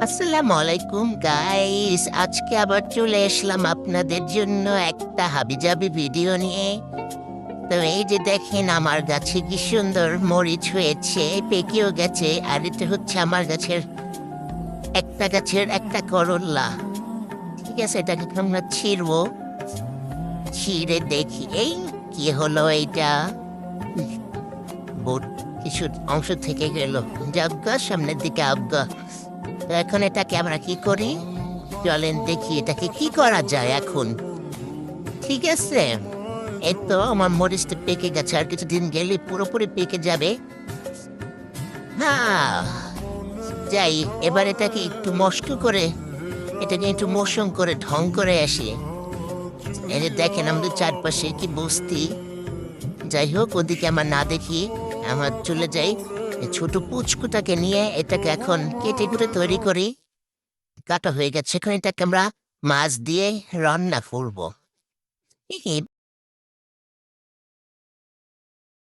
আসসালামু আলাইকুম গাইস, আজকে আবার চলে আসলাম আপনাদের জন্য একটা হাবিজাবি ভিডিও নিয়ে। তো এই যে দেখেন, আমার গাছে কি সুন্দর মরিচ হয়েছে, পেকেও গেছে। আর এটা হচ্ছে আমার গাছের একটা করল্লা। ঠিক আছে, এটাকে আমরা ছিঁড়বো। ছিঁড়ে দেখি এই কি হলো এইটা। বোট কিছু অংশ থেকে গেল, যাজ্ঞা সামনের দিকে আজ্ঞা। তো এখন এটাকে আমরা কি করি, চলেন দেখি এটাকে কি করা যায় এখন। ঠিক আছে, এই তো আমার মরিচটা পেকে গেছে, আর কিছুদিন গেলে পুরোপুরি পেকে যাবে। হ্যাঁ, যাই এবার এটাকে একটু মস্ত করে, এটাকে একটু মোশন করে ঢং করে আসি। এই যে দেখেন আমাদের চারপাশে কি বস্তি। যাই হোক, ওদিকে আমার না দেখি, আমার চলে যাই এই ছোট পুচকুটাকে নিয়ে। এটাকে এখন কেটে কুটে তৈরি করি। কাটা হয়ে গেছে, এখন এটাকে আমরা মাছ দিয়ে রান্না করবো।